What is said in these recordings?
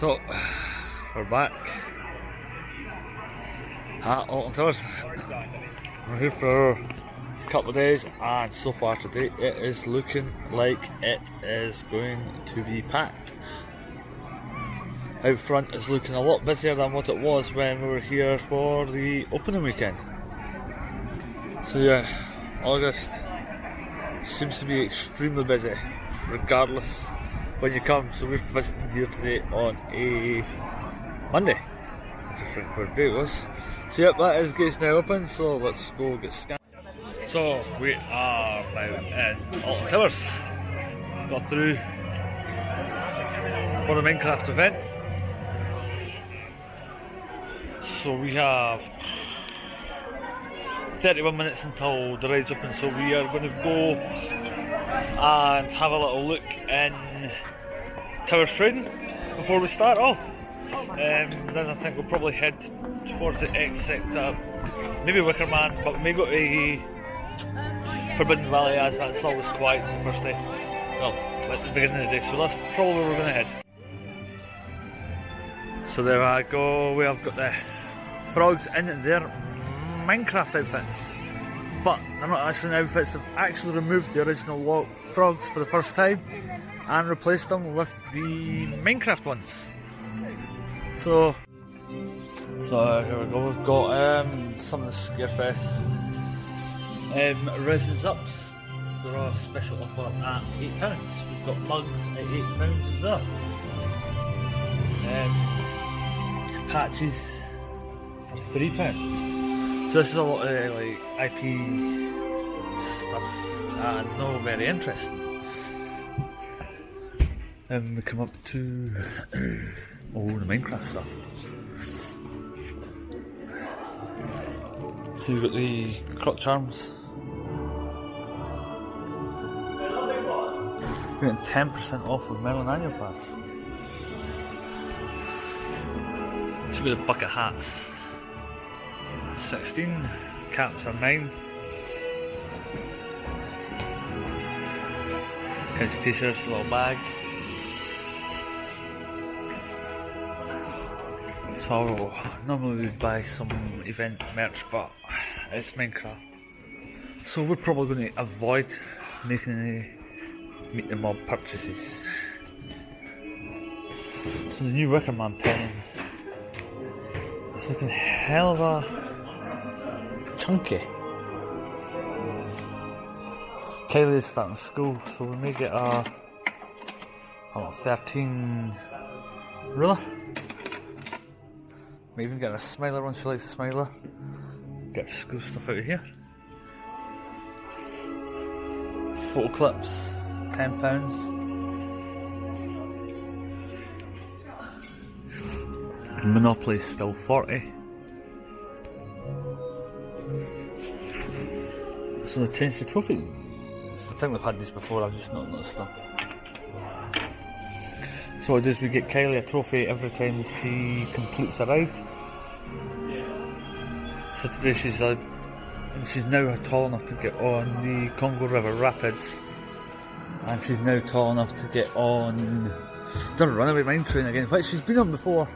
So, we're back at Alton Towers. We're here for a couple of days, and so far today it is looking like it is going to be packed. Out front is looking a lot busier than what it was when we were here for the opening weekend. So yeah, August seems to be extremely busy regardless when you come. So we're visiting here today on a Monday. That's a frank word day it was. So yep, that is gates now open, so let's go get scanned. So we are now in Alton Towers. Got through for the Minecraft event. So we have 31 minutes until the ride's open, so we are going to go and have a little look in Towers Trading before we start off. Then I think we'll probably head towards the X sector, maybe Wickerman, but we may go to Forbidden Valley as that's always quiet on the first day. Well, at the beginning of the day, so that's probably where we're going to head. So there I go, we have got the frogs in their Minecraft outfits, but they're not actually outfits. They've actually removed the original frogs for the first time and replaced them with the Minecraft ones. So here we go. We've got some of the Scarefest resins ups. They're on a special offer at £8. We've got mugs at £8 as well. Patches for £3. So this is a lot of like IP stuff and not very interesting. Then we come up to the Minecraft stuff. So you've got the crotch charms. You're getting 10% off with Merlin Annual Pass. So we've got the bucket hats. 16, caps are 9. Kids t-shirts, a little bag. So normally we'd buy some event merch, but it's Minecraft. So we're probably going to avoid making any meet the mob purchases. So the new Wickerman pen. It's looking hell of a chunky. Kylie is starting school, so we may get a 13 ruler. May even get a smiler when she likes a smiler. Get her school stuff out of here. Photo clips, £10. Monopoly is still 40. So they changed the trophies. I think we've had these before, I've just not noticed them. So what it is, we get Kylie a trophy every time she completes a ride. So today she's now tall enough to get on the Congo River Rapids, and she's now tall enough to get on the Runaway Mine Train again, which she's been on before.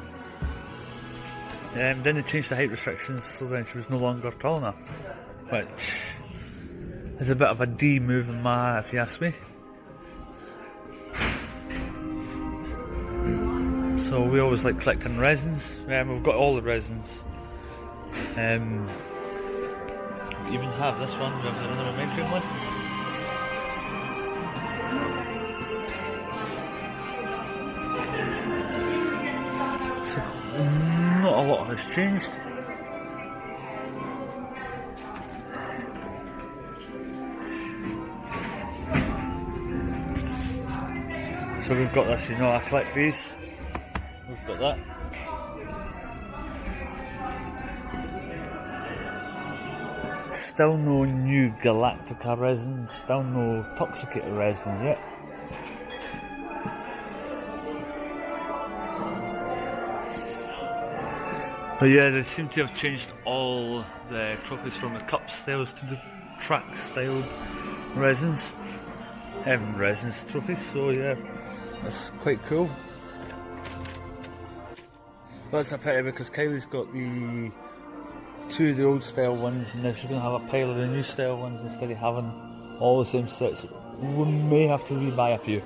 Then they changed the height restrictions, so then she was no longer tall enough, which is a bit of a D move in my, if you ask me. So we always like collecting resins. We've got all the resins. We even have this one. We have another Mine Train one. So not a lot has changed. So we've got this, I collect these. We've got that. Still no new Galactica resin, still no Toxicator resin yet. But yeah, they seem to have changed all the trophies from the cup styles to the track style resins. Resins trophies, so yeah, that's quite cool. That's a pity because Kylie's got the two of the old style ones, and now she's going to have a pile of the new style ones instead of having all the same sets. We may have to rebuy a few.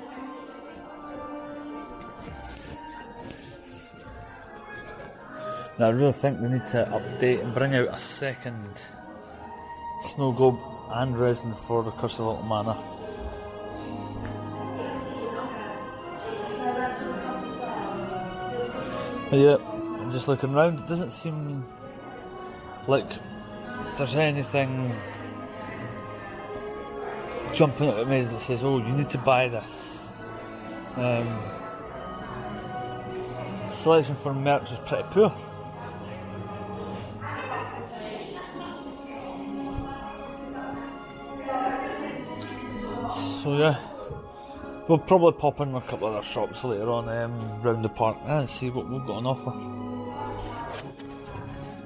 Now I really think we need to update and bring out a second snow globe and resin for the Curse of Alton Manor. But yeah, I'm just looking around. It doesn't seem like there's anything jumping out at me that says, oh, you need to buy this. Selection for merch is pretty poor. So yeah, we'll probably pop in a couple of other shops later on round the park and see what we've got on offer.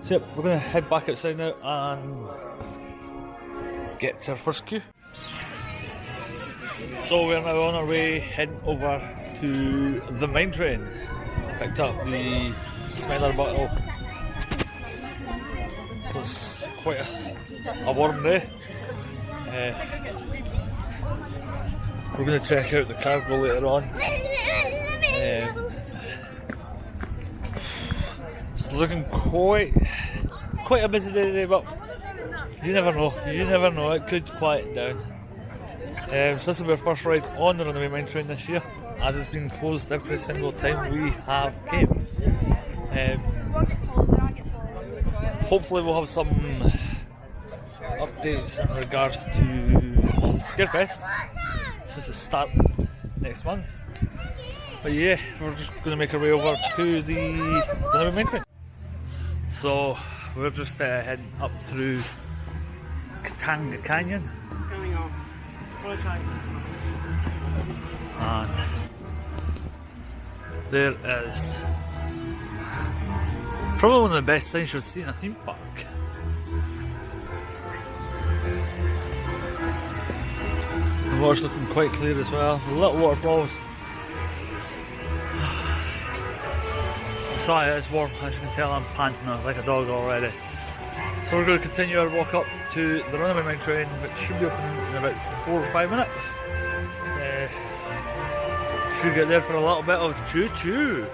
So yep, we're going to head back outside now and get to our first queue. So we're now on our way heading over to the mine train. Picked up the Smiler bottle. So it's quite a warm day. We're going to check out the cargo later on. It's looking quite a busy day today, but you never know. It could quieten down. So this will be our first ride on the Runaway Mine Train this year, as it's been closed every single time we have came. Hopefully we'll have some updates in regards to Scarefest, since it's starting next month. But yeah, we're just going to make our way over to the Runaway Mine Train. So we're just heading up through Katanga Canyon. And there is probably one of the best things you'll see in a theme park. The water's looking quite clear as well. The little waterfalls. So it is warm, as you can tell. I'm panting like a dog already. So we're going to continue our walk up to the Runaway Mine Train, which should be open in about 4 or 5 minutes. Should get there for a little bit of choo-choo.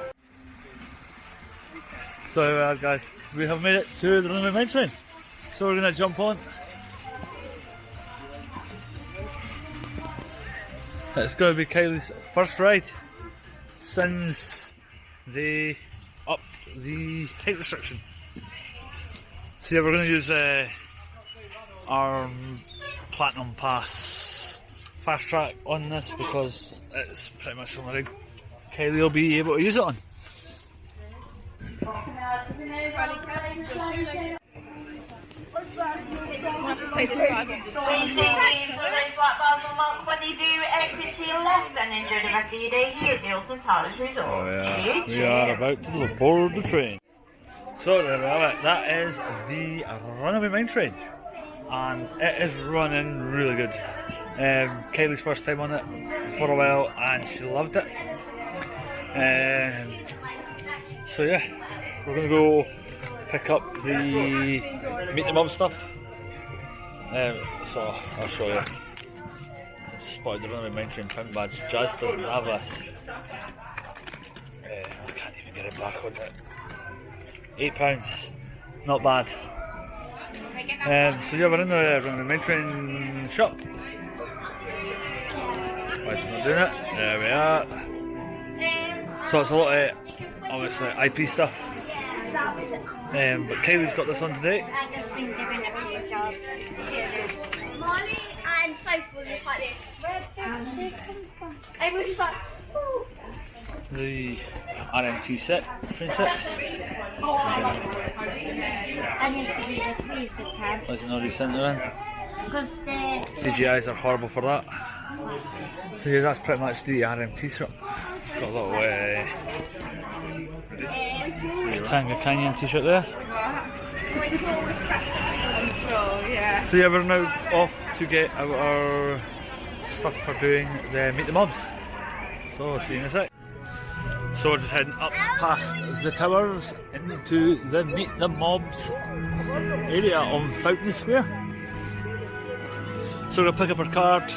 So guys, we have made it to the Runaway Mine Train. So we're going to jump on. It's going to be Kylie's first ride since they upped the height restriction. So yeah, we're going to use our Platinum Pass fast track on this because it's pretty much the only rig Kylie will be able to use it on. When you see those black bars will mark when you do exit to your left and enjoy the rest of your day here at the Alton Resort. Oh yeah, we are about to board the train. So there we have it, that is the Runaway Mine Train, and it is running really good. Kylie's first time on it for a while and she loved it. So yeah, we're going to go pick up the Meet the Mum stuff. So I'll show you. Spotted the Runaway Mine Train pin badge. Jazz doesn't have this. I can't even get it back on it. £8, not bad. So yeah, we're in the Runaway Mine Train shop. Why is it not doing it? There we are. So it's a lot of obviously IP stuff. But Kylie's got this on today. Molly and Sophie will just like this. Everyone's just like, ooh. The RMT set, train set. Why is it not recenter in? DJIs are horrible for that. So yeah, that's pretty much the RMT strap. Got a little Katanga Canyon t-shirt there. So yeah, we're now off to get our stuff for doing the Meet the Mobs. So see you in a sec. So we're just heading up past the towers into the Meet the Mobs area on Fountain Square. So we're going to pick up our card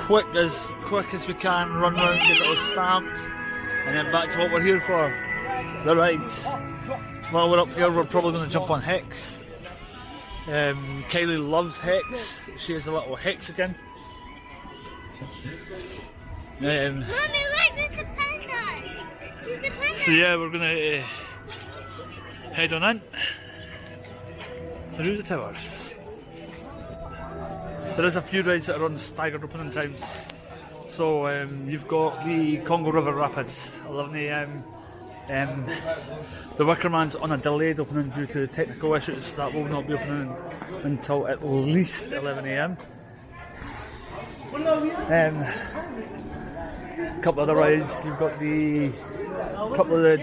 quick as we can, run around, get it all stamped, and then back to what we're here for, the rides. While we're up here, we're probably going to jump on Hex. Kylie loves Hex. She has a little Hexagon. Mommy, look, there's a panda. There's a panda. So yeah, we're gonna head on in through the towers. There is a few rides that are on staggered opening times. So you've got the Congo River Rapids, 11 AM. The Wicker Man's on a delayed opening due to technical issues. That will not be opening until at least 11 AM. A couple of the rides, you've got the couple of the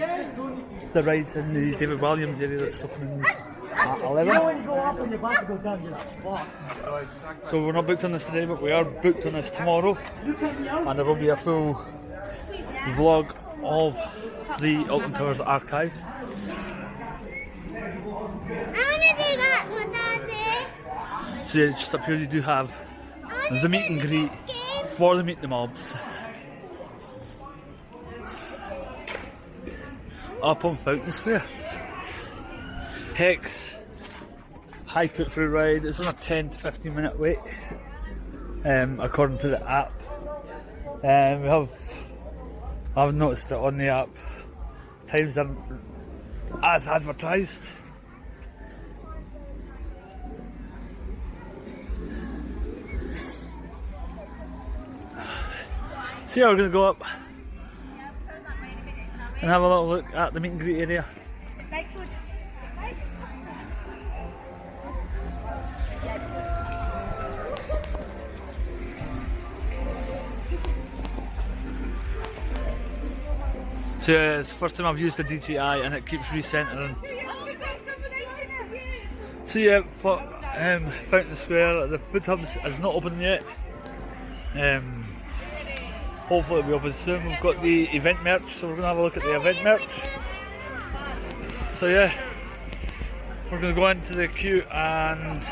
rides in the David Williams area that's opening at 11. So we're not booked on this today, but we are booked on this tomorrow, and there will be a full vlog of the Alton Towers archives. I want to do that with Daddy. So yeah, just up here you do have the meet and greet for the Meet the Mobs. Up on Fountain Square. Hex, high put through ride. It's on a 10 to 15 minute wait, according to the app. I've noticed it on the app. Times are as advertised. So yeah, we're going to go up and have a little look at the meet and greet area. So yeah, it's the first time I've used the DJI and it keeps recentering. So yeah, for Fountain Square, the food hub is not open yet. Hopefully it'll be open soon. We've got the event merch, so we're going to have a look at the event merch. So yeah, we're going to go into the queue and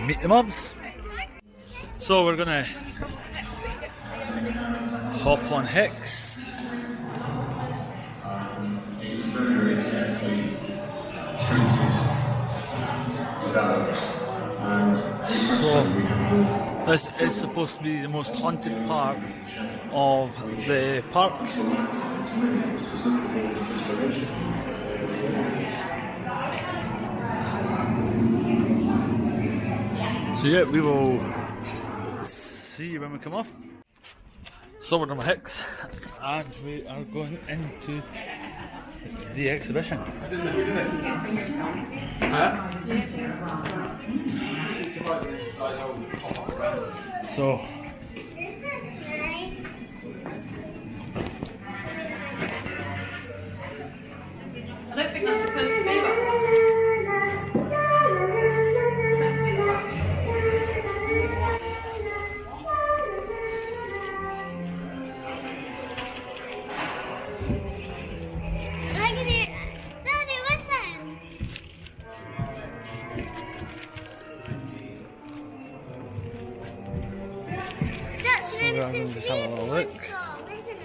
meet the mobs. So we're going to hop on Hex. So, this is supposed to be the most haunted part of the park. So yeah, we will see you when we come off. So we're on Hex and we are going into the exhibition. So I don't think that's supposed to be like that. Daddy, listen. That's Nemesis just have a little look. isn't it?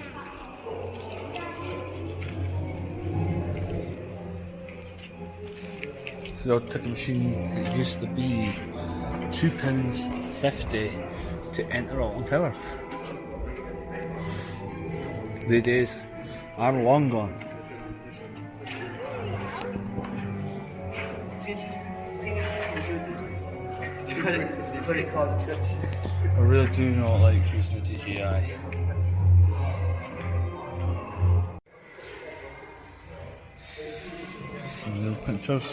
So the old ticket machine, it used to be £2.50 to enter Alton Towers. The days are long gone. I really do not like using the DJI. Some little pictures.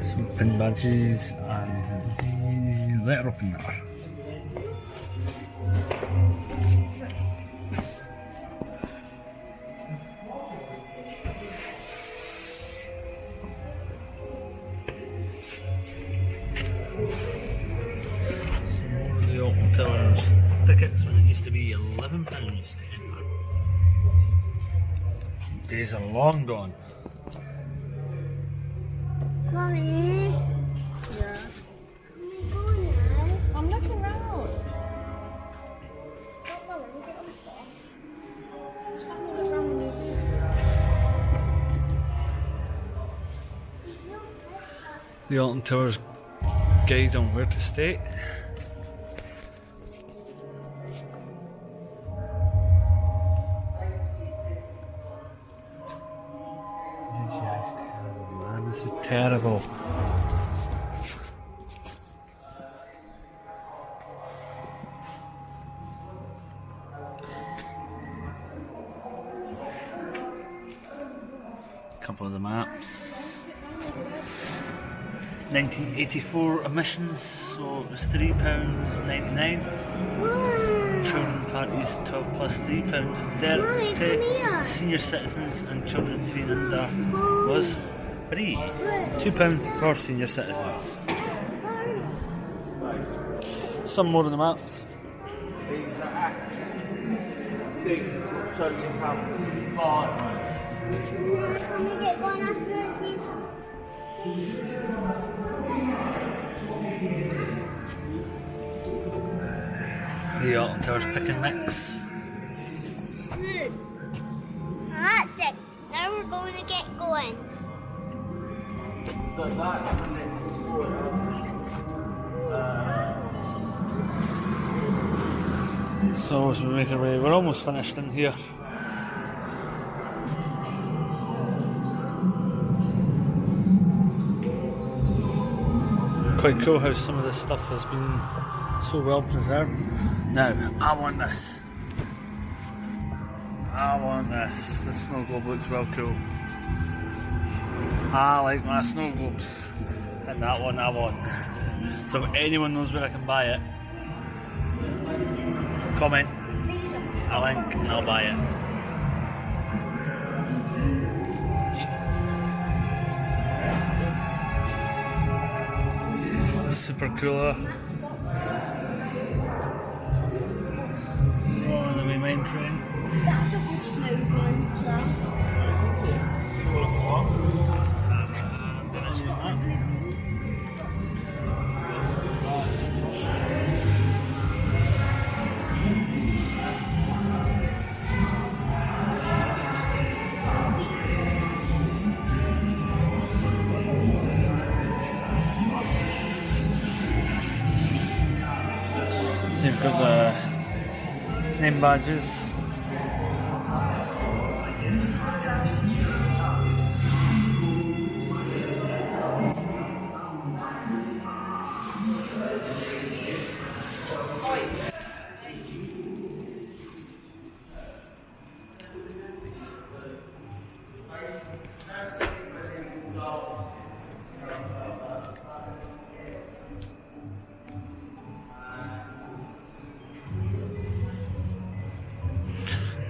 Some pin badges and the letter opener. tickets when it used to be £11 to enter. Days are long gone. Mommy. Yeah. I'm looking round. The Alton Towers guide on where to stay. Man, this is terrible. Couple of the maps. 1984 emissions, so it was £3.99. Children parties 12 plus £3. Senior citizens and children 3 and under was free. £2 for senior citizens. Some more on the maps. These are actually big circling paths. Can we get one after this? The Alton Towers pick and mix. That's it. Now we're going to get going. So as we make our way, we're almost finished in here. Quite cool how some of this stuff has been so well preserved. Now, I want this. I want this. The snow globe looks well cool. I like my snow globes. And that one I want. So if anyone knows where I can buy it, comment a link and I'll buy it. Super cooler. On the main train. That's a good snow one as well. So you've got the name badges.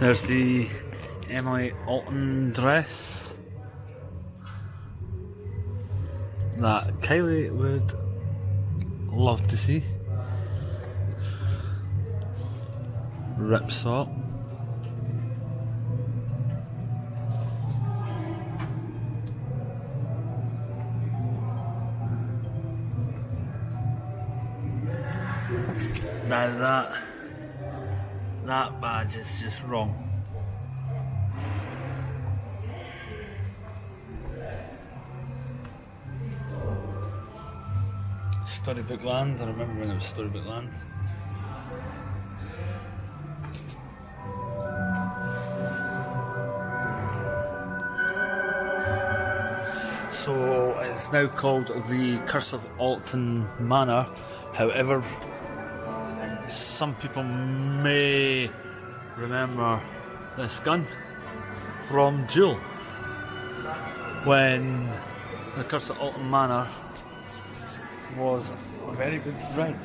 There's the Emily Alton dress that Kylie would love to see. Rips up. Now that badge is just wrong. Storybook Land, I remember when it was Storybook Land. So it's now called the Curse of Alton Manor. However, some people may remember this gun from Duel, when the Curse of Alton Manor was a very good ride.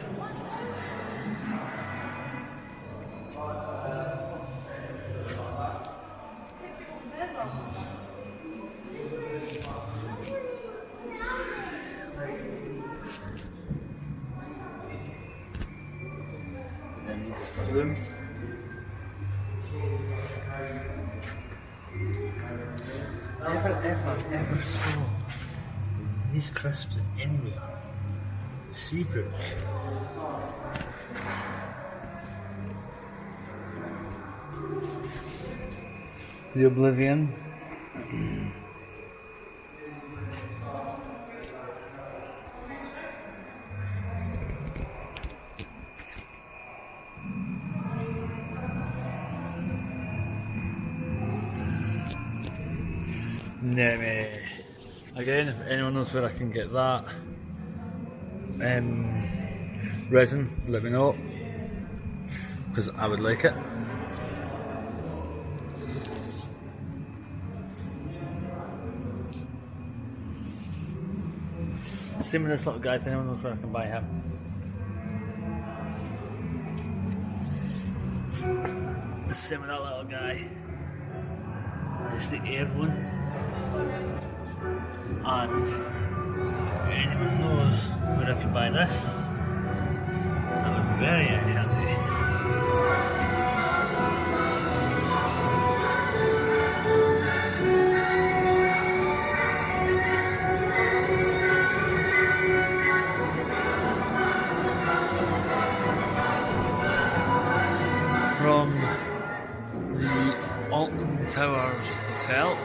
flume. Ever saw these crisps anywhere? Seafood. The Oblivion. Neme. Again, if anyone knows where I can get that resin, let me know, because I would like it. Same with this little guy, if anyone knows where I can buy him. Same with that little guy. It's the air one. And if anyone knows where I can buy this, that would be very handy. From the Alton Towers Hotel.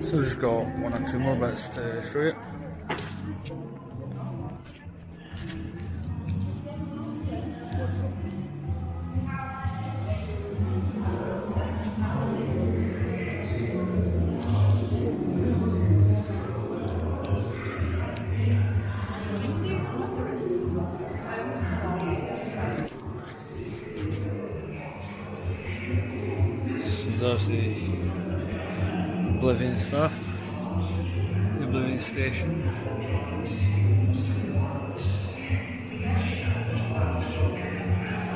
So we've just got one or two more bits to show you. So there's the Oblivion stuff, the Oblivion station.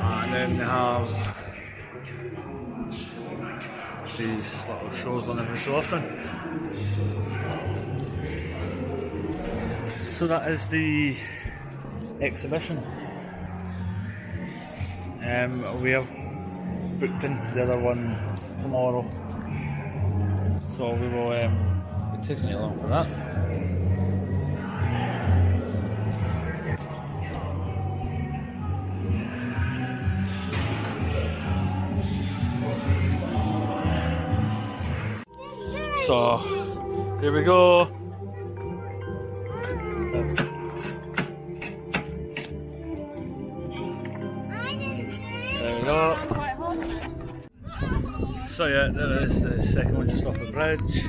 And then they have these little shows on every so often. So that is the exhibition. We have booked into the other one tomorrow. So we will be taking you along for that. So here we go. There we go. So yeah, there is the second one just off the bridge.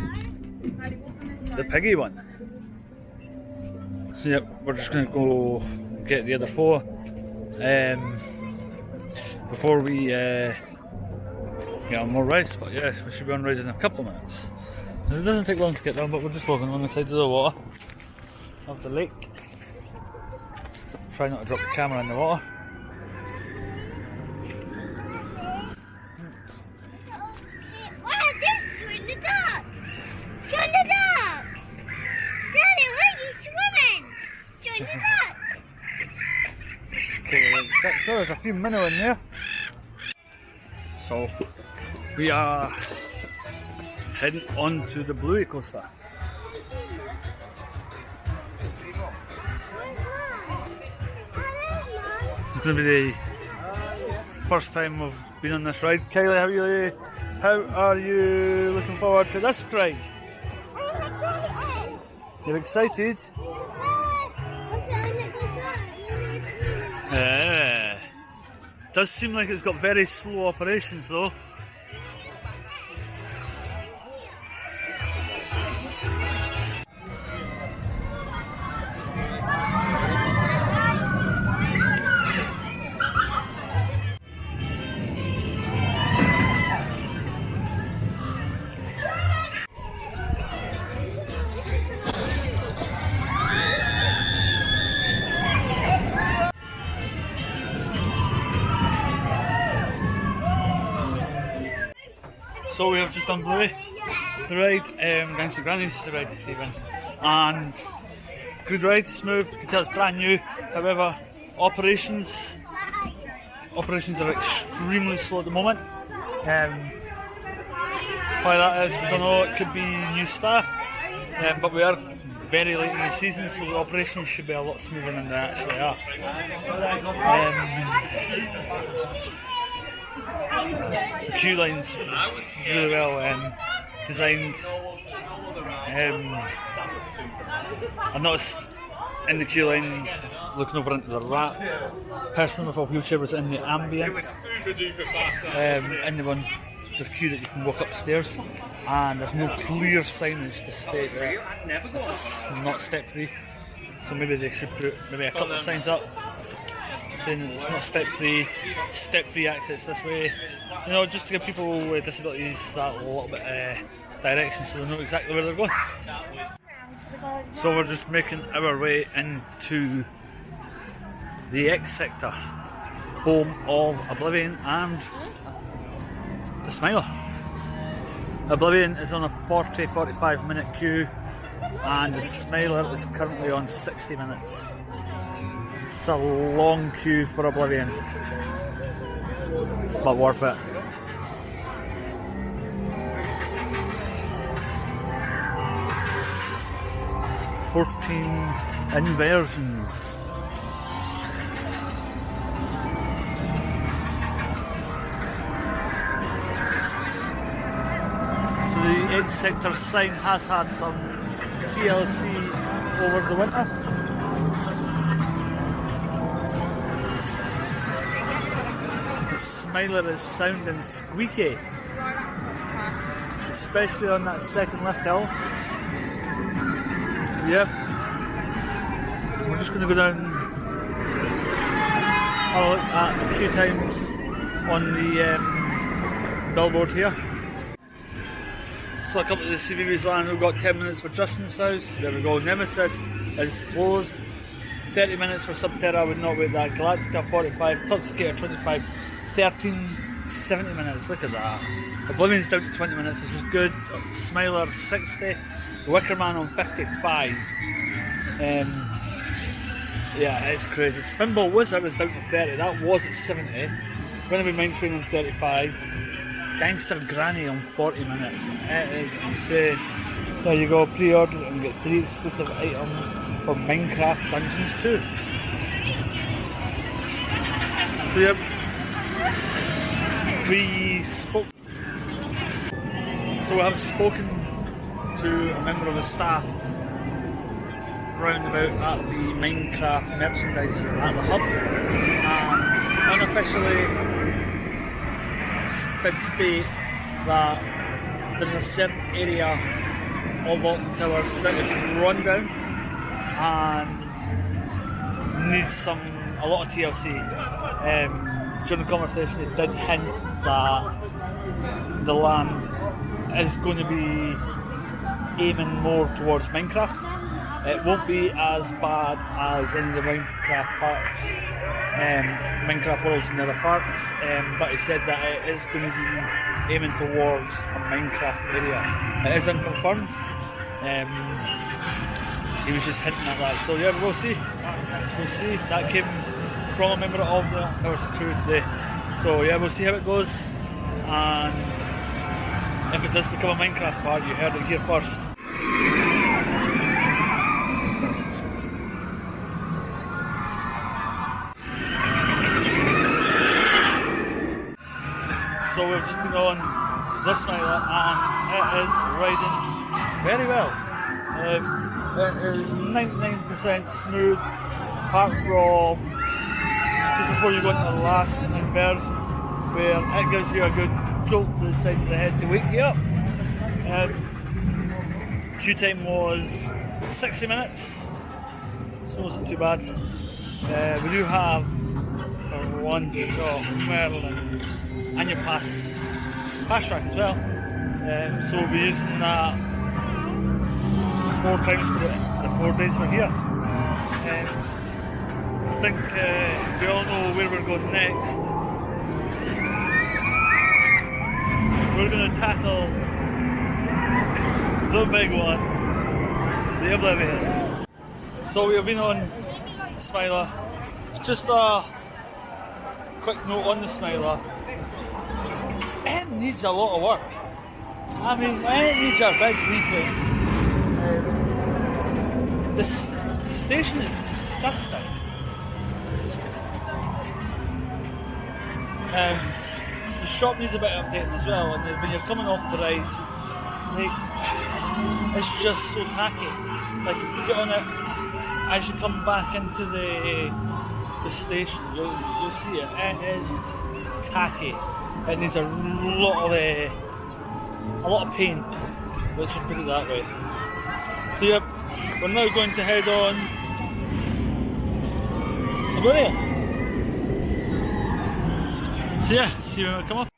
The piggy one. So yep, we're just going to go get the other four before we get on more rides. But yeah, we should be on rides in a couple of minutes. It doesn't take long to get down, but we're just walking along the side of the water of the lake. Try not to drop the camera in the water. Okay, so there's a few minnow in there. So we are heading on to the Bluey coaster. This is going to be the first time we've been on this ride. Kylie, how are you looking forward to this ride? You're excited? Does seem like it's got very slow operations though. So we have just done Bluey, the ride, Gangster Granny's the ride even, and good ride, smooth, you can tell it's brand new. However, operations are extremely slow at the moment. Why that is, we don't know, it could be new staff, but we are very late in the season, so the operations should be a lot smoother than they actually are. The queue line's really well designed. I noticed in the queue line, looking over into the wrap, person with a wheelchair was in the ambient, and the one, there's a queue that you can walk upstairs, and there's no clear signage to state that it's not step free. So maybe they should put maybe a couple of signs up saying that it's not step free access this way. You know, just to give people with disabilities that little bit direction so they know exactly where they're going. So we're just making our way into the X sector, home of Oblivion and the Smiler. Oblivion is on a 40-45 minute queue and the Smiler is currently on 60 minutes. It's a long queue for Oblivion, but worth it. Inversions. So the X sector sign has had some TLC over the winter. The Smiler is sounding squeaky, especially on that second lift hill. Yep. We're just going to go down, have a look at a few times on the billboard here. So a couple of the CVBs land, we've got 10 minutes for Justin's house, there we go, Nemesis is closed, 30 minutes for Subterra, would not wait that, Galactica 45, Toxicator 25, 13, 70 minutes, look at that. Oblivion's down to 20 minutes, which is good, Smiler 60, Wickerman on 55. Yeah, it's crazy. Spinball Wizard is down to 30, that was at 70. Runaway Mine Train on 35. Gangster Granny on 40 minutes. It is insane. There you go, pre-order and get 3 exclusive items for Minecraft Dungeons 2. So yeah, we have spoken to a member of the staff roundabout at the Minecraft merchandise at the hub, and unofficially did state that there's a certain area of Alton Towers that is run down and needs a lot of TLC. During the conversation it did hint that the land is going to be aiming more towards Minecraft. It won't be as bad as in the Minecraft parks, Minecraft worlds and the other parks, but he said that it is going to be aiming towards a Minecraft area. It is unconfirmed. He was just hinting at that. So yeah, we'll see. We'll see. That came from a member of the Towers crew today. So yeah, we'll see how it goes. And if it does become a Minecraft part, you heard it here first. So we've just been on this Smiler and it is riding very well. It is 99% smooth, apart from just before you go into the last inversions, where it gives you a good jolt to the side of the head to wake you up. Queue time was 60 minutes, so it wasn't too bad. We do have a lunch of Merlin and your fast track as well, so we'll be using that 4 times for the 4 days we're here. I think we all know where we're going next. we're going to tackle the big one, the Oblivion. So we have been on the Smiler. Just a quick note on the Smiler. It needs a lot of work. I mean, it needs a big repaint. The station is disgusting. The shop needs a bit of updating as well, and when you're coming off the ride, like, it's just so tacky. Like, if you get on it as you come back into the station, you'll see it. It is tacky. It needs a lot of paint. Let's just put it that way. So yep, we're now going to head on. Oblivion. So yeah, see you when we come off.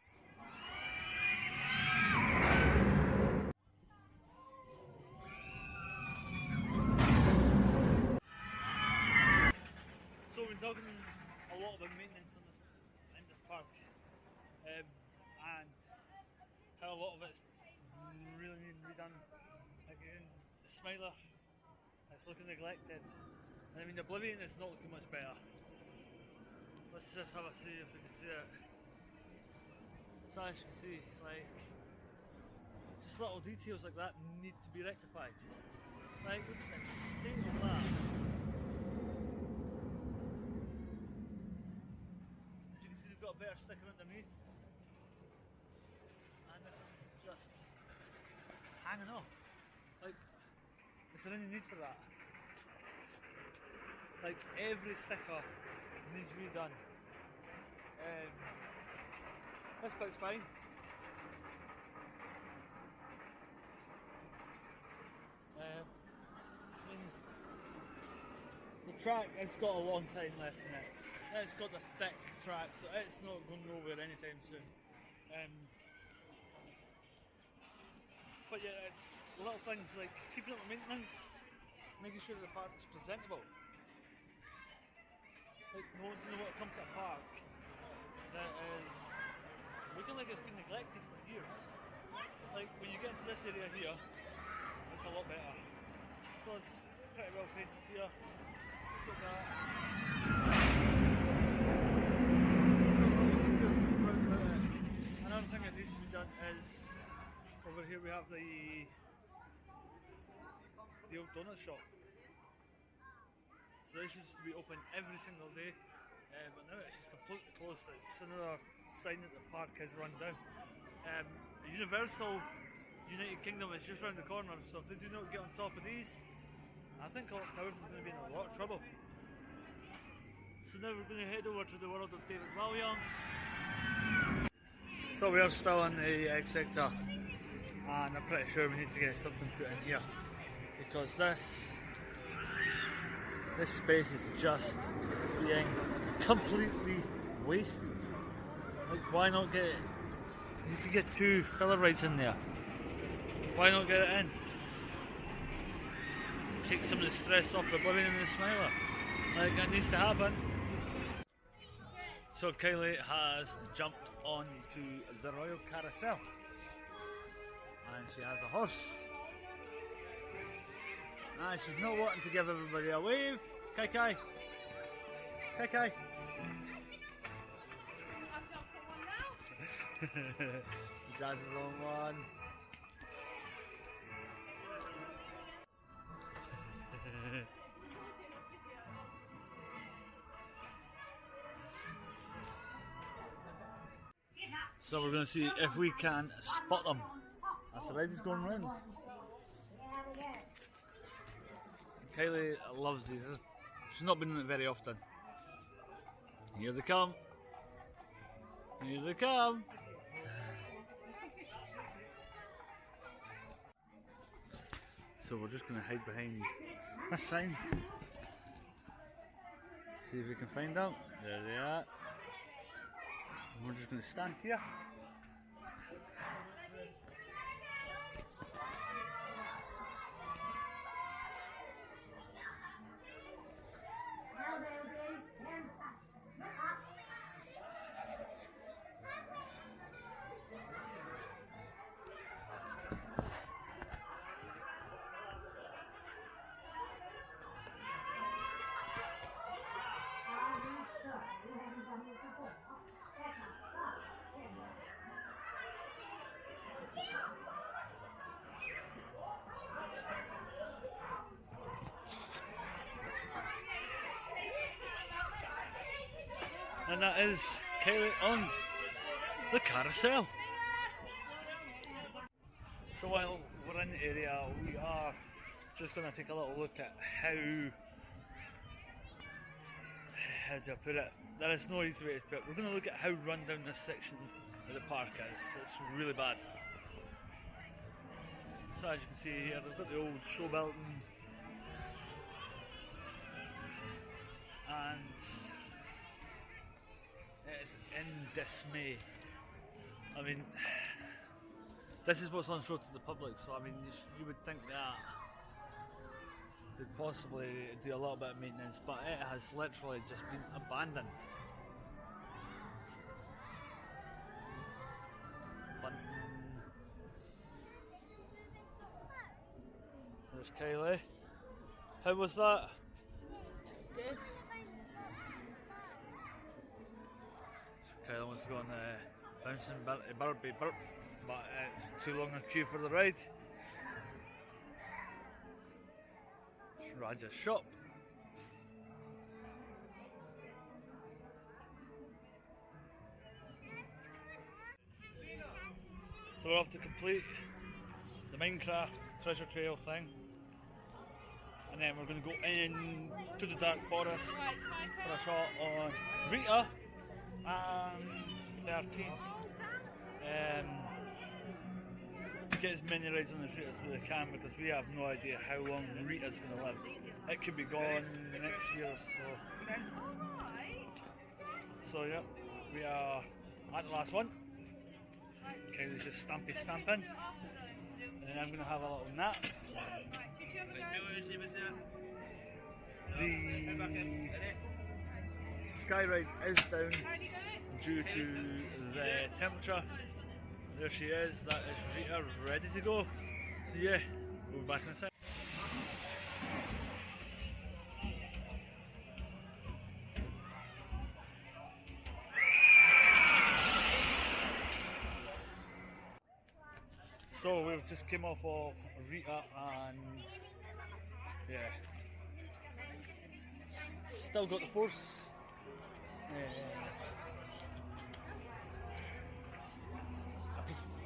So we've been talking a lot about maintenance in this park, and how a lot of it's really needs to be done. Again, the Smiler, it's looking neglected, and I mean the Oblivion is not looking much better. Let's just have a see if we can see it. So as you can see, it's like just little details like that need to be rectified. Like look at the state of that. As you can see, they've got a better sticker underneath, and this is just hanging off. Like, is there any need for that? Like every sticker needs redone. This bit's fine. I mean, the track has got a long time left in it. It's got the thick track, so it's not going nowhere anytime soon. But yeah, it's little things like keeping up with maintenance, making sure the park's presentable. Like, no one's going to want to come to a park that is looking like it's been neglected for years. Like, when you get into this area here, it's a lot better. So it's pretty well painted here. Look at that. Another thing that needs to be done is, over here we have the old donut shop. So this used to be open every single day, but now it's just completely closed. It's another sign that the park has run down. The Universal United Kingdom is just round the corner, so if they do not get on top of these, I think Alton Towers is going to be in a lot of trouble. So now we're going to head over to the world of David Williams. So we are still in the X sector, and I'm pretty sure we need to get something put in here, because this space is just being completely wasted. Like, why not get it? You could get 2 filler rides in there. Why not get it in? Take some of the stress off the Oblivion and the Smiler. Like, that needs to happen. So Kylie has jumped onto the Royal Carousel, and she has a horse. And she's not wanting to give everybody a wave. Kai Kai. Kai Kai. Jazz is on one. So we're going to see if we can spot them as the ride is going round. Kylie loves these. She's not been in it very often. Here they come. Here they come. So we're just going to hide behind this sign. See if we can find them. There they are. And we're just going to stand here. And that is Kylie on the carousel. So while we're in the area, we are just going to take a little look at how do I put it? There is no easy way to put it. We're going to look at how run down this section of the park is. It's really bad. So as you can see here, they've got the old show building, and it is in dismay. I mean, this is what's on show to the public, so I mean, you would think that they'd possibly do a little bit of maintenance, but it has literally just been abandoned. So there's Kylie. How was that? It's good. So Kylie wants to go on the bouncing burpee burp, but it's too long a queue for the ride. It's Raja's shop. So we're off to complete the Minecraft treasure trail thing, and then we're going to go in to the dark forest for a shot on Rita and 13. To get as many rides on the Rita as we can, because we have no idea how long Rita's going to live. It could be gone next year or so. So yeah, we are at the last one. Kylie's just stamping, and then I'm going to have a little nap. The sky ride is down due to the temperature. There she is, that is Rita ready to go. So yeah, we'll be back in a sec. So we've just came off of Rita and yeah, still got the force.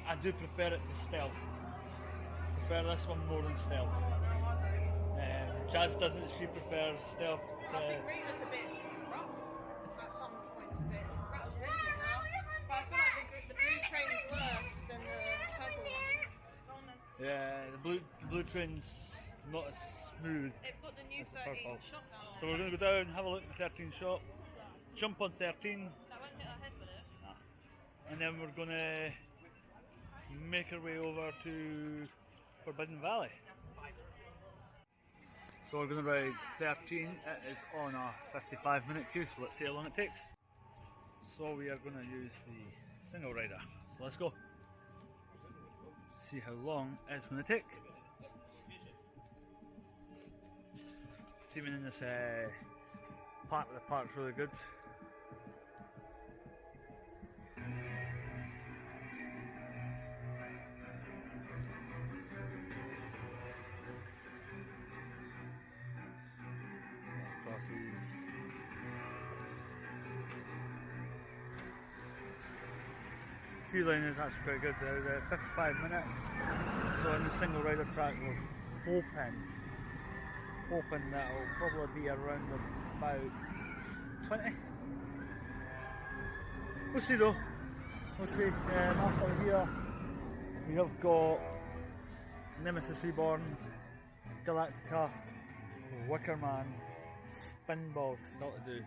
I do prefer it to stealth. Prefer this one more than stealth. Oh, no, I don't. Jazz doesn't. She prefers stealth. I think Rita's a bit rough at some points. A bit rattles your head now. But I feel like the blue train is worse than the purple one. Yeah, the blue train's not as smooth. They've got the new as the 13 purple. shop now. So we're going to go down, have a look at the 13 shop, jump on 13, I won't hit our head with it. and then we're going to make our way over to Forbidden Valley. So we're going to ride 13. It is on a 55-minute queue, so let's see how long it takes. So we are going to use the single rider. So let's go. See how long it's going to take. Steaming in this part of the park's really good. Crosses. Queue line is actually quite good. They're 55 minutes. So in the single rider track we're hoping that it'll probably be around about 20. We'll see though. We'll see. After here we have got Nemesis Reborn, Galactica, Wickerman, Spinball still to do.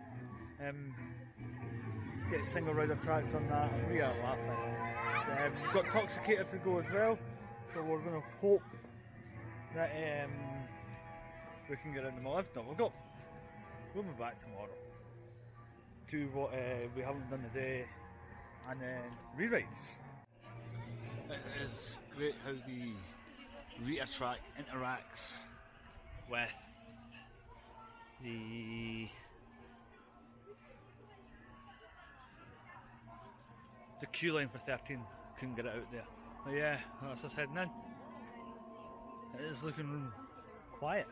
Get single rider tracks on that. We are laughing. We've got Toxicator to go as well, so we're going to hope that we can get in the middle. If not, we'll be back tomorrow to what we haven't done today, and then rewrites. It is great how the Rita track interacts with the queue line for 13. Couldn't get it out there. But yeah, that's us heading in. It is looking quiet.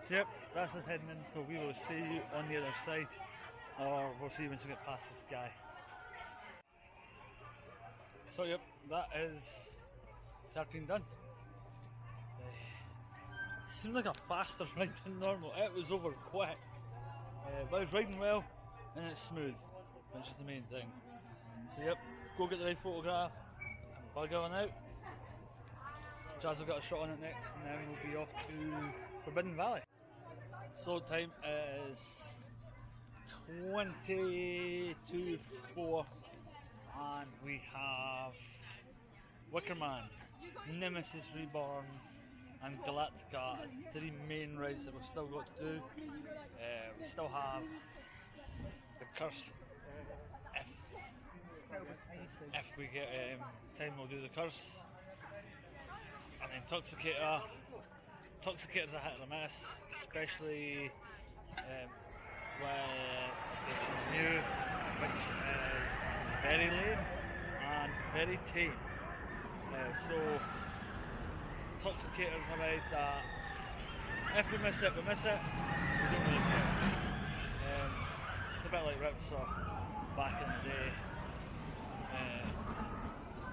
So yep, that's us heading in, so we will see you on the other side, or we'll see you once we get past this guy. So yep, that is 13 done. Seemed like a faster ride than normal. It was over quick, but it's riding well and it's smooth, which is the main thing. So yep, go get the right photograph and bugger on out. Jazz will get a shot on it next, and then we'll be off to Forbidden Valley. So time is 20 to 4, and we have Wickerman, Nemesis Reborn, and Galactica as 3 main rides that we've still got to do. We still have the Curse. If we get time, we'll do the Curse. And Intoxicator. Intoxicator's a hit or a miss, especially with the new, which is very lame and very tame. So Intoxicator's a ride that if we miss it, we miss it. We don't really care. It's a bit like Ripsoft back in the day.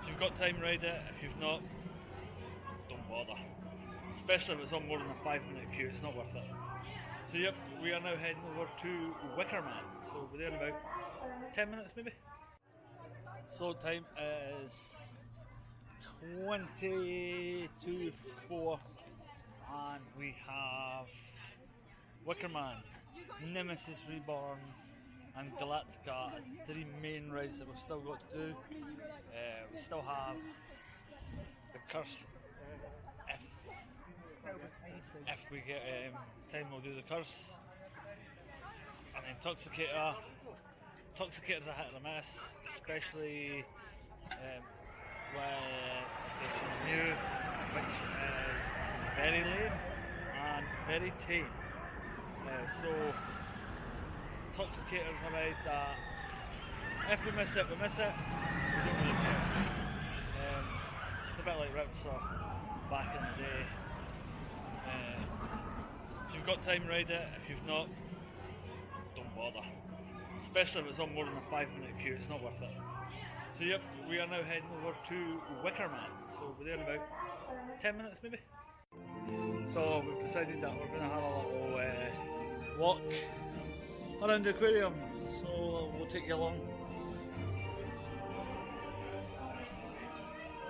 If you've got time, ride it. If you've not, don't bother. Especially if it's on more than a 5-minute queue, it's not worth it. So yep, we are now heading over to Wickerman. So we're there in about 10 minutes maybe. So time is 20 to 4, and we have Wickerman, Nemesis Reborn, and Galactica as 3 main rides that we've still got to do. We still have the Curse. If we get time, we'll do the Curse. And Intoxicator. Intoxicator's a hit or a miss, especially with the new, which is very lame and very tame. So Intoxicator's a ride that if we miss it, we miss it. We don't really care. It's a bit like Ripsoft back in the day. If you've got time, ride it. If you've not, don't bother. Especially if it's on more than a 5-minute queue, it's not worth it. So yep, we are now heading over to Wickerman. So we're there in about 10 minutes maybe. So we've decided that we're going to have a little walk around the aquarium. So we'll take you along.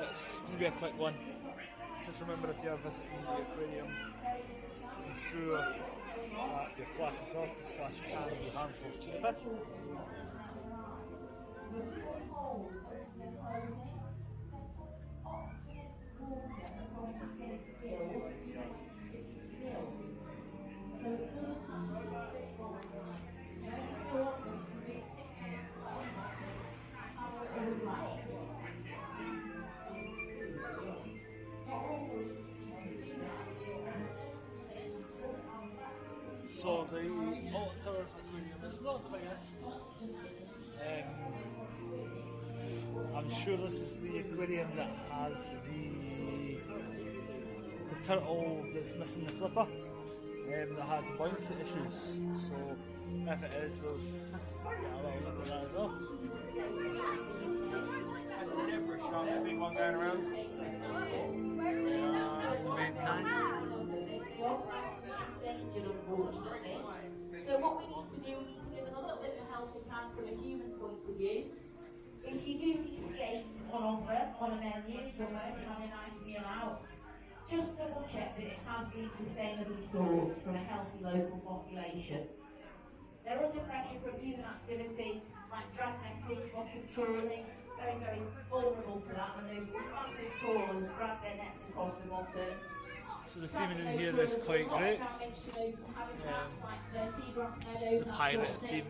It's going to be a quick one. Just remember, if you are visiting the aquarium, ensure that your flash is off, because flash can be harmful to the fish. So the Alton aquarium is not the biggest. I'm sure this is the aquarium that has the turtle that's missing the flipper, that had buoyancy issues. So if it is, we'll get a little look at that as well. Never shot a big one going around. That's the main tank. Unfortunately. So what we need to do, we need to give them a little bit of help we can from a human point of view. If you do see skates on offer on a menu somewhere, if you're having a nice meal out, just double check that it has been sustainably sourced from a healthy local population. They're under pressure from human activity like drag netting, bottom trawling, very, very vulnerable to that when those massive trawlers drag their nets across the bottom. So the theming in here is quite great. The pirate theme.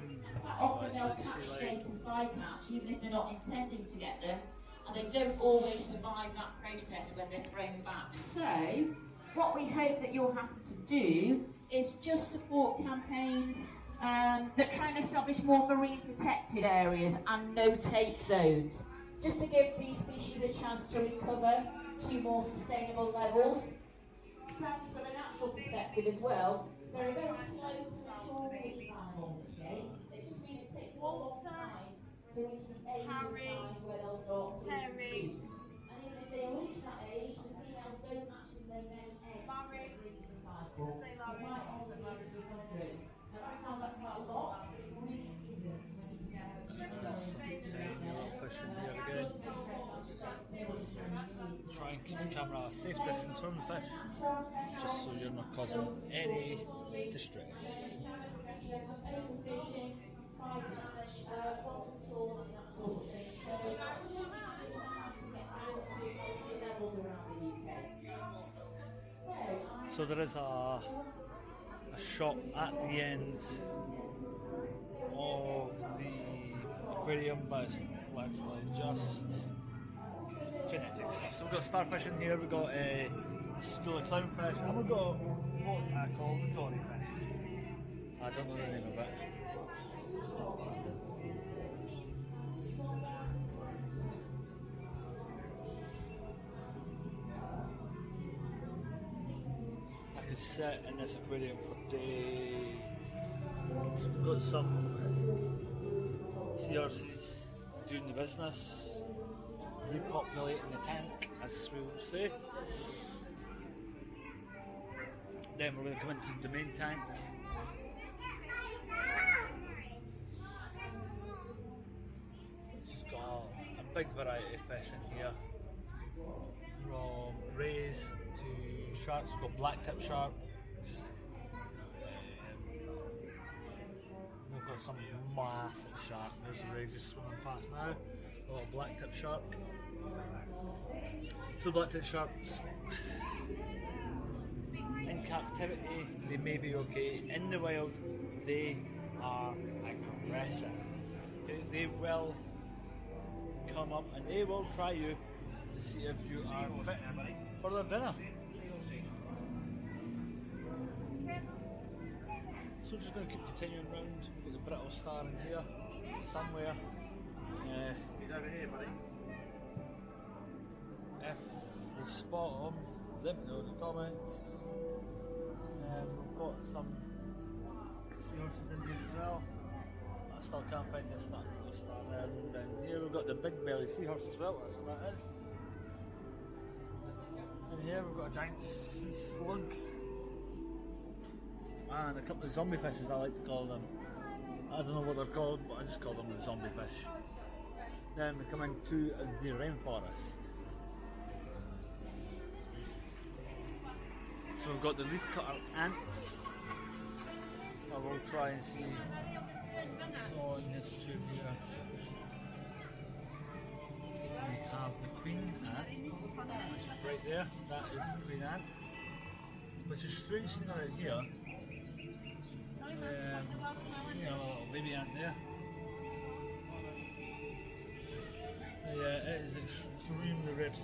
Often they'll catch snakes as bycatch, even if they're not intending to get them, and they don't always survive that process when they're thrown back. So, what we hope that you're happy to do is just support campaigns that try and establish more marine protected areas and no-take zones, just to give these species a chance to recover to more sustainable levels. Sadly, from a natural perspective as well, Very, very slow to mature with the fireball skate. It just means it takes a long time to reach the age of size where they'll start to reproduce. And even if they reach that age, the females don't actually lay many eggs that reach the cycle. It might only be a few hundred. Now that sounds like quite a lot, but it really isn't when you compare it to Some tiny little fish in here again. Try and keep the camera a safe distance from the fish, just so you're not causing any distress. So there is a shop at the end of the aquarium, but it's literally just genetics stuff. So we've got starfish in here, we've got a school of clownfish, and we've got what I call the dory fish. I don't know the name of it. I could sit in this aquarium for days. So we've got some seahorses doing the business, repopulating the tank, as we will say. Then we're going to come into the main tank. It's got a big variety of fish in here, from rays to sharks. We've got black-tip sharks. We've got some massive shark. There's a ray just swimming past now. A little black-tip shark. So black-tip sharks, in captivity, they may be okay. In the wild, they are aggressive. They will come up and they will try you to see if you are fit for their dinner. So we're just going to keep continuing round. We've got the brittle star in here somewhere. He's over here, buddy. If you spot him, let me know in the comments. We've got some seahorses in here as well. I still can't find the star there. And then here we've got the big belly seahorse as well, that's what that is. And here we've got a giant sea slug. And a couple of zombie fish, as I like to call them. I don't know what they're called, but I just call them the zombie fish. Then we come into the rainforest. So we've got the leafcutter ants. I will try and see what's on this tube here. We have the queen ant, which is right there. That is the queen ant. Which is strange thing around here. We have a little baby ant there. Yeah, it is extremely rare to see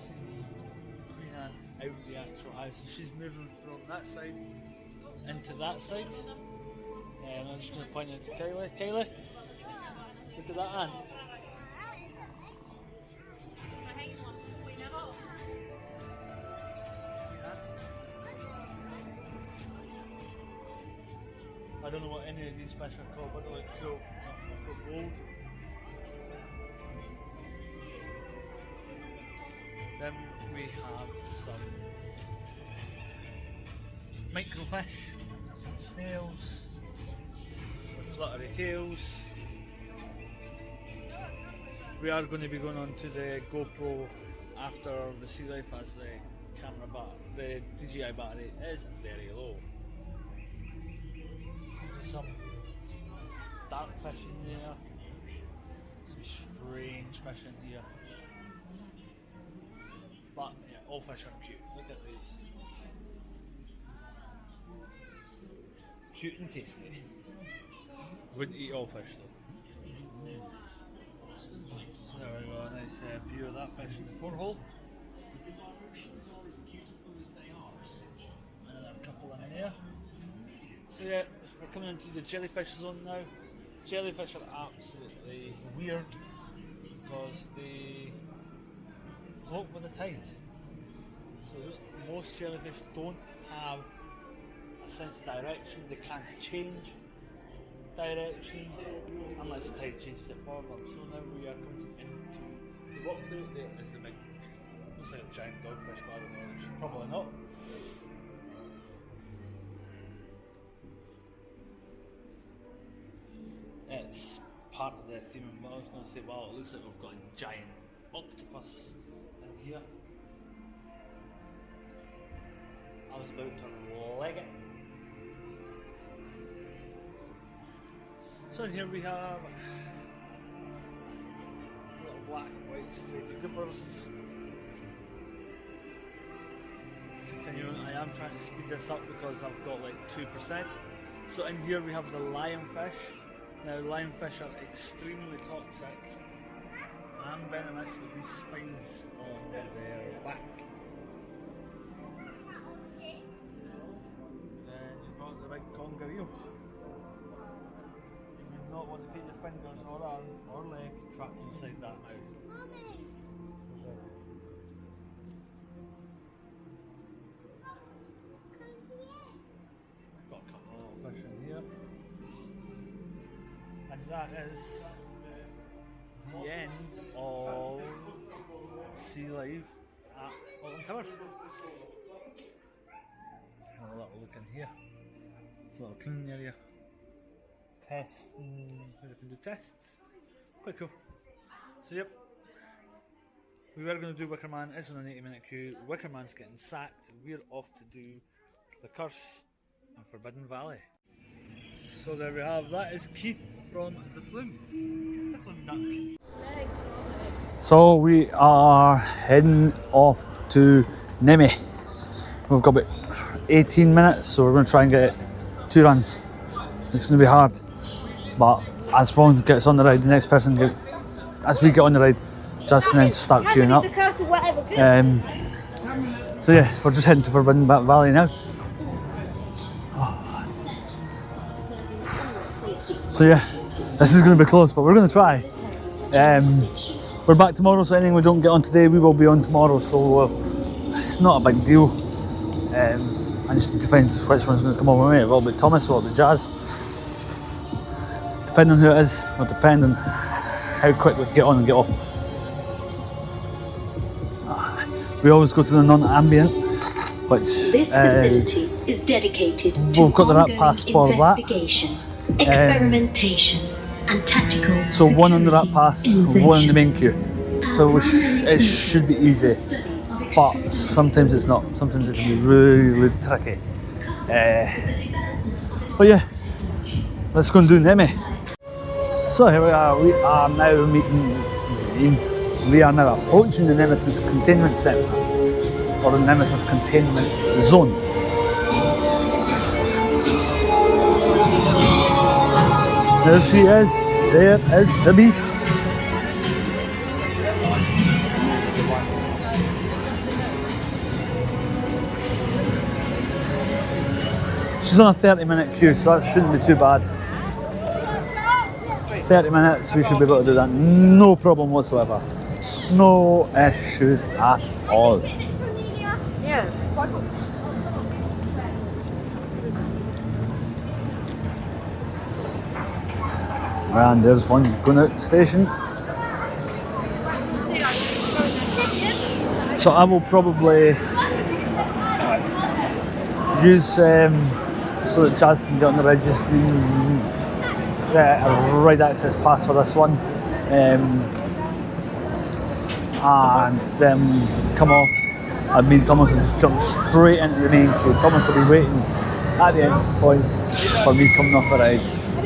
queen ant out of the actual house. She's moving from that side into that side. And I'm just going to point it to Kylie. Kylie, look at that ant. I don't know what any of these fish are called, but they look cool. They've got gold. Then we have some microfish, some snails, with fluttery tails. We are going to be going on to the GoPro after the sea life, as the the DJI battery is very low. Some dark fish in there, some strange fish in here. But yeah, all fish are cute. Look at these. Cute and tasty. Wouldn't eat all fish though. So there we go, a nice view of that fish in the porthole. And a couple in here. So yeah, we're coming into the jellyfish zone now. Jellyfish are absolutely weird because they float with the tide. So most jellyfish don't have a sense of direction. They can't change direction unless the tide changes it for them. So now we are coming into the walkthrough. There is the big, looks like a giant dogfish, but I don't know, it's probably not. It's part of the theme, but I was going to say, wow, it looks like we've got a giant octopus in here. I was about to leg it. So here we have little black and white striped groupers. Continuing, I am trying to speed this up because I've got like 2%. So in here we have the lionfish. Now lionfish are extremely toxic and venomous with these spines on their back. Then you've got the big conger eel. You do not want to get your fingers or arm or leg trapped inside that mouth. Got a couple of little fish in here. And that is the end of Sea Live at Alton Towers. Have a little look in here. It's a little cleaning area. Tests. Where you can do tests. Quite cool. So yep. We were going to do Wickerman. It's on an 80-minute queue. Wickerman's getting sacked. We're off to do The Curse and Forbidden Valley. So there we have. That is Keith from the Flume. The Flume Duck. So we are heading off to Nemi. We've got about 18 minutes, so we're going to try and get 2 runs. It's going to be hard, but as one gets on the ride, the next person as we get on the ride, Jazz can then start queuing up. So yeah, we're just heading to Forbidden Valley now. So yeah, this is going to be close, but we're going to try. We're back tomorrow, so anything we don't get on today, we will be on tomorrow, so it's not a big deal. I just need to find which one's going to come on with me. Will it be Thomas, will it be Jazz? Depending on who it is, will depend on how quick we can get on and get off. We always go to the non-ambient, which this facility is dedicated to we've got the rat pass for that. Experimentation and tactical. So one on the rat pass, one in the main queue. So it should be easy, but sometimes it's not. Sometimes it can be really tricky. But yeah, let's go and do Nemi. So here we are. We are now we are now approaching the Nemesis Containment Centre, or the Nemesis Containment Zone. There she is. There is the beast. She's on a 30-minute queue, so that shouldn't be too bad. 30 minutes, we should be able to do that. No problem whatsoever. No issues at all. And there's one going out the station. So I will probably use so that Jazz can get on the ride, just get a ride access pass for this one, and then come off, and me and Thomas will just jump straight into the main queue. Thomas will be waiting at the entry point for me coming off the ride.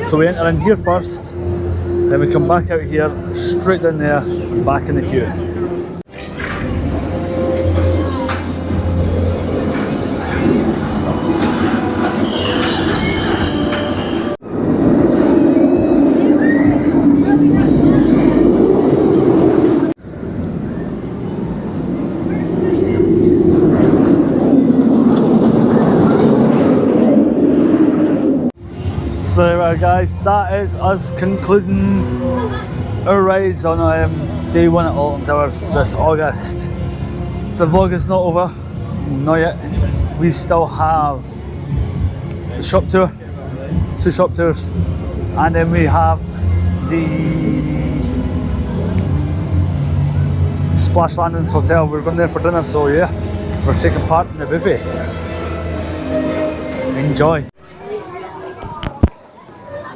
So we enter in here first, then we come back out here, straight down there, and back in the queue. So there we are, guys, that is us concluding our rides on day 1 at Alton Towers this August. The vlog is not over, not yet. We still have the shop tour, 2 shop tours, and then we have the Splash Landings Hotel. We're going there for dinner, so yeah, we're taking part in the buffet. Enjoy.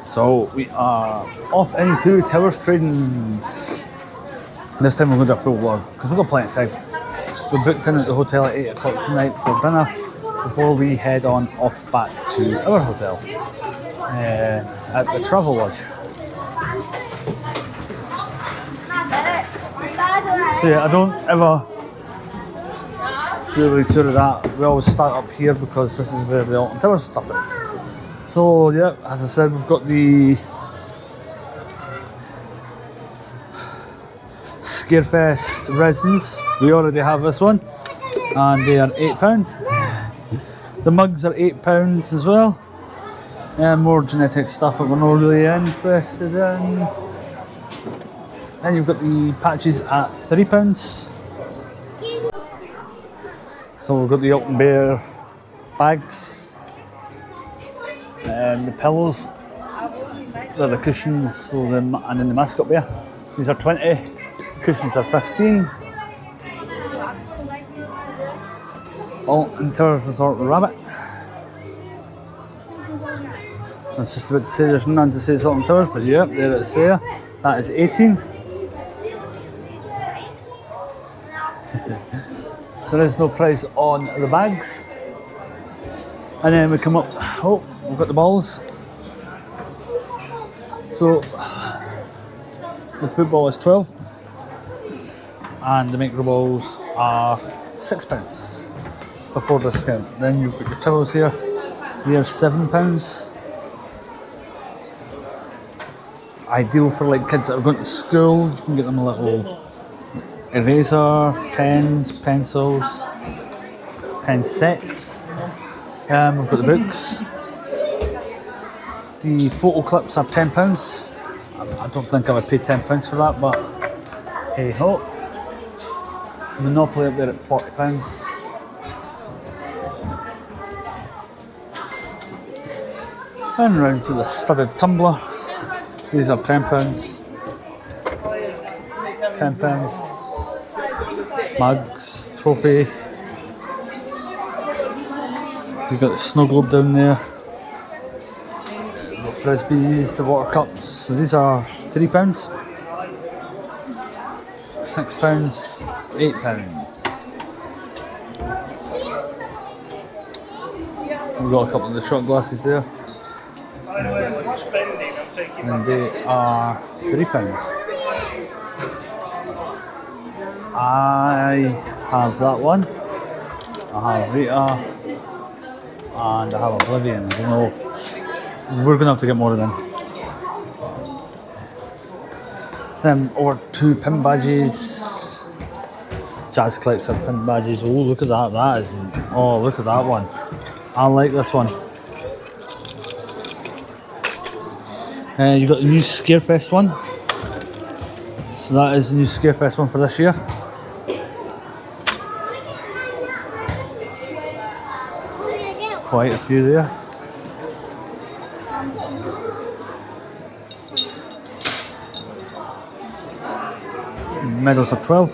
So we are off into Towers Trading. This time we're going to do a full vlog because we've got plenty of time. We're booked in at the hotel at 8 o'clock tonight for dinner before we head on off back to our hotel at the Travel Lodge. So yeah, I don't ever do a really tour of that. We always start up here because this is where the Alton Towers stuff is. So yeah, as I said, we've got the Scarefest resins. We already have this one, and they are £8. The mugs are £8 as well. And more genetic stuff that we're not really interested in. Then you've got the patches at £3. So we've got the Alton Bear bags, and the pillows. They're the cushions, so and then the mascot bear. These are 20. Cushions are 15. Alton Towers Resort Rabbit. I was just about to say there's none to say it's Alton Towers, but yeah, there it's there. That is 18. There is no price on the bags. And then we come up, oh, we've got the balls. So the football is 12. And the micro balls are £6 before discount. Then you've got your towels here. They are £7. Ideal for like kids that are going to school. You can get them a little eraser, pens, pencils, pen sets. We've got the books. The photo clips are £10. I don't think I would pay £10 for that, but hey ho. Monopoly up there at £40. And round to the studded tumbler. These are £10. £10. Mugs, trophy. We've got the snow globe down there. We've got frisbees, the water cups. So these are £3. £6, £8. We've got a couple of the shot glasses there. And they are £3. I have that one. I have Rita. And I have Oblivion. I don't know. We're going to have to get more of them. Then over 2 pin badges. Jazz collects have pin badges. Oh, look at that. That is. Oh, look at that one. I like this one. You got the new Scarefest one. So that is the new Scarefest one for this year. Quite a few there. Medals are 12.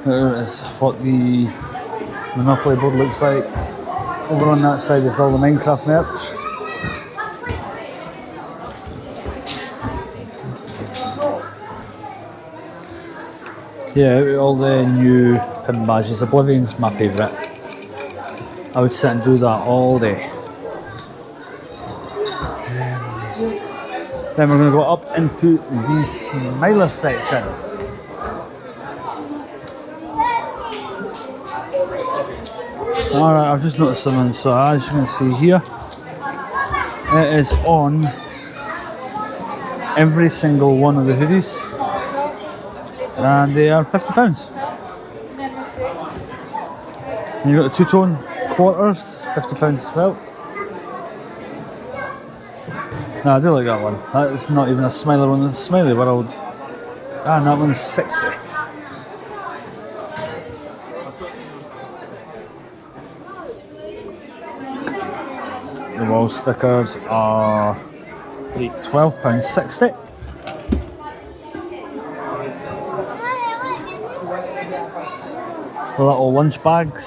Here is what the Monopoly board looks like. Over on that side is all the Minecraft merch. Yeah, all the new pin badges. Oblivion's my favourite. I would sit and do that all day. Then we're going to go up into the Smiler section. Alright, I've just noticed something, so as you can see here, it is on every single one of the hoodies, and they are £50. And you've got the two-tone quarters, £50 as well. No, I do like that one. That's not even a Smiler one, it's a Smiley World. And that one's 60. wall stickers are £12.60. Little lunch bags.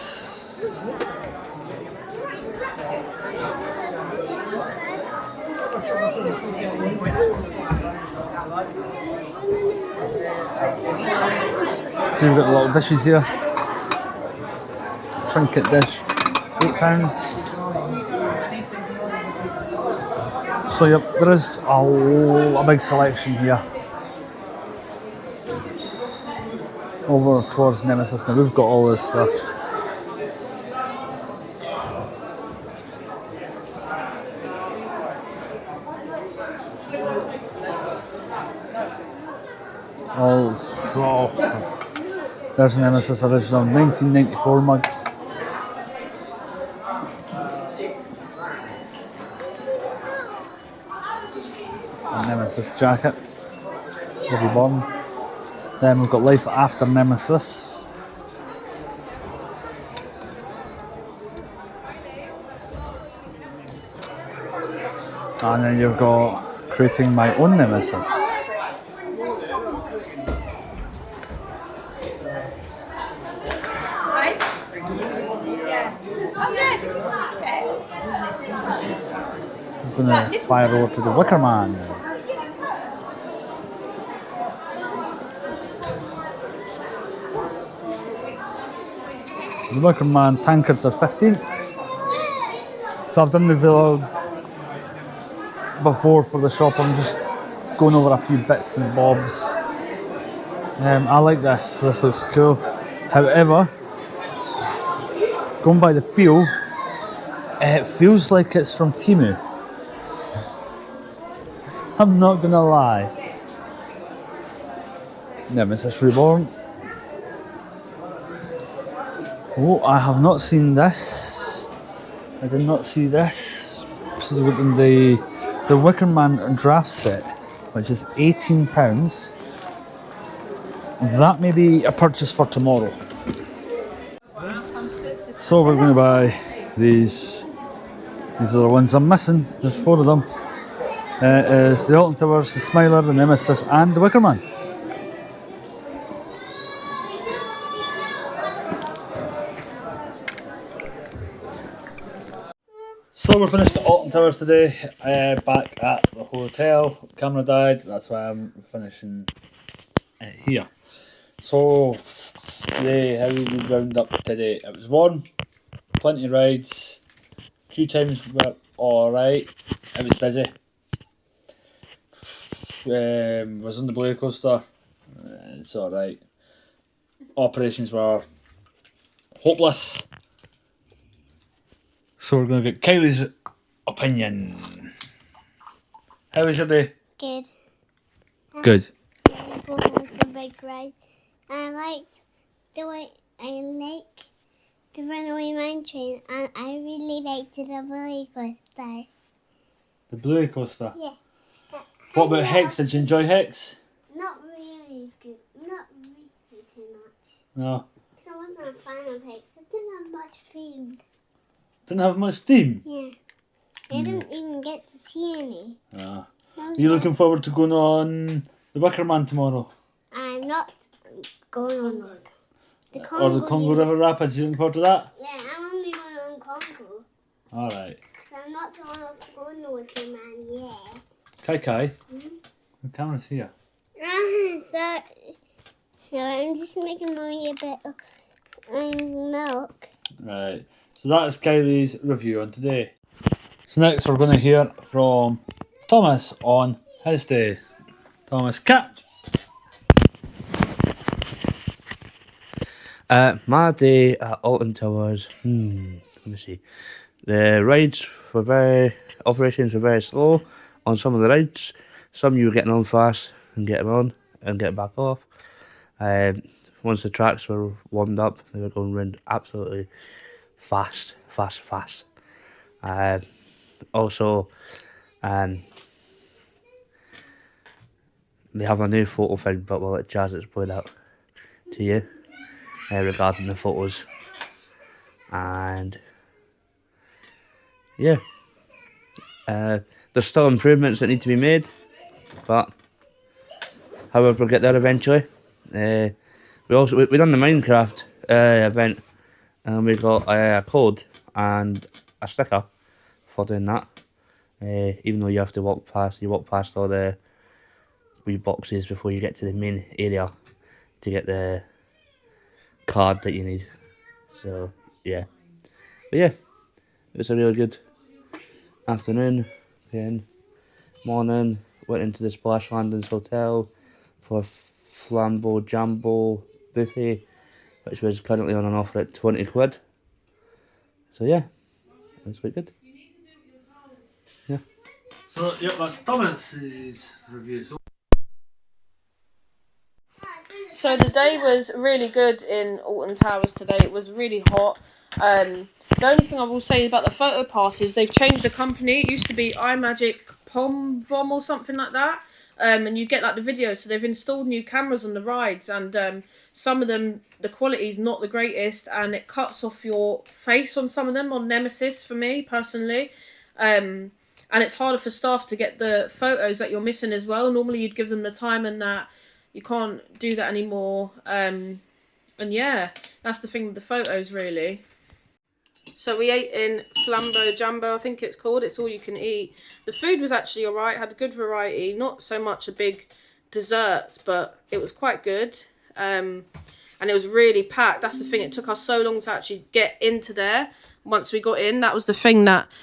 So you've got the little dishes here. Trinket dish, £8. So yep, there is a big selection here. Over towards Nemesis now, we've got all this stuff. Also, there's Nemesis original 1994 mug. A Nemesis jacket. Bobby Bond. Then we've got Life After Nemesis. And then you've got Creating My Own Nemesis. I'm going to fire over to the Wicker Man. The Wicker Man tankards are 15. So I've done the vlog before for the shop. I'm just going over a few bits and bobs. I like this. This looks cool. However, going by the feel, it feels like it's from Temu. I'm not gonna lie. Nemesis Reborn. Oh, I have not seen this. I did not see this. So they've got the Wicker Man draft set, which is £18. That may be a purchase for tomorrow. So we're going to buy these. These are the ones I'm missing. There's 4 of them. It is the Alton Towers, the Smiler, the Nemesis, and the Wicker Man. So we're finished at Alton Towers today, back at the hotel. Camera died, that's why I'm finishing here. So today, how we round up today? It was warm, plenty of rides, queue times were alright, it was busy. Was on the Blue Coaster, it's alright. Operations were hopeless. So we're going to get Kylie's opinion. How was your day? Good. Good. Both of the big rides. I liked the Runaway Mine Train, and I really liked the roller coaster. The Blue Coaster? Yeah. What about Hex? Did you enjoy Hex? Not really good. Not really too much. No. Because I wasn't a fan of Hex. It didn't have much theme. Didn't have much steam? Yeah. I didn't even get to see any. Ah. Are you looking forward to going on the Wicker Man tomorrow? I'm not going on that. Or the Congo River Rapids? You looking forward to that? Yeah, I'm only going on Congo. Alright. So I'm not the one that's going on with the man, yeah. Kai, the camera's here. So I'm just making mommy a bit of milk. Right. So that's Kylie's review on today. So next we're going to hear from Thomas on his day. Thomas, catch! My day at Alton Towers, let me see. The operations were very slow on some of the rides. Some you were getting on fast and getting on and getting back off. Once the tracks were warmed up, they were going round absolutely fast. Also, they have a new photo thing, but we'll let Jazz explain that to you regarding the photos. And yeah, There's still improvements that need to be made, but however we'll get there eventually. We done the Minecraft event, and we got a code and a sticker for doing that. Even though you have to walk past all the wee boxes before you get to the main area to get the card that you need. So yeah, but yeah, it was a really good afternoon. Then morning, went into the Splash Landings Hotel for Flambeau Jambo buffet, which was currently on an offer at 20 quid. So yeah, it was quite good. Yeah. So yeah, that's Thomas's review. So the day was really good in Alton Towers today. It was really hot. The only thing I will say about the photo pass is they've changed the company. It used to be iMagic Vom or something like that. And you get like the video. So they've installed new cameras on the rides, and some of them, the quality is not the greatest, and it cuts off your face on some of them, on Nemesis for me personally. And it's harder for staff to get the photos that you're missing as well. Normally you'd give them the time and that. You can't do that anymore. And yeah, that's the thing with the photos really. So we ate in Flambeau Jambo, I think it's called. It's all you can eat. The food was actually alright, had a good variety. Not so much a big dessert, but it was quite good. And it was really packed. That's the thing, it took us so long to actually get into there. Once we got in, that was the thing that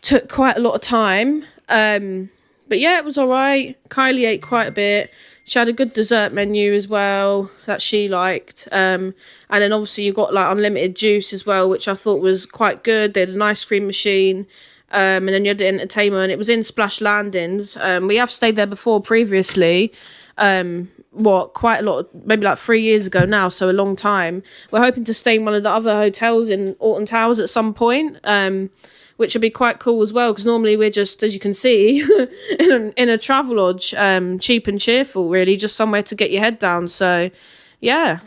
took quite a lot of time. But yeah, it was alright. Kylie ate quite a bit. She had a good dessert menu as well that she liked. And then obviously you got like unlimited juice as well, which I thought was quite good. They had an ice cream machine. And then you had the entertainment. It was in Splash Landings. We have stayed there before previously. Quite a lot, maybe like 3 years ago now, so a long time. We're hoping to stay in one of the other hotels in Alton Towers at some point. Which would be quite cool as well, because normally we're just, as you can see, in a travel lodge, cheap and cheerful, really, just somewhere to get your head down. So, yeah,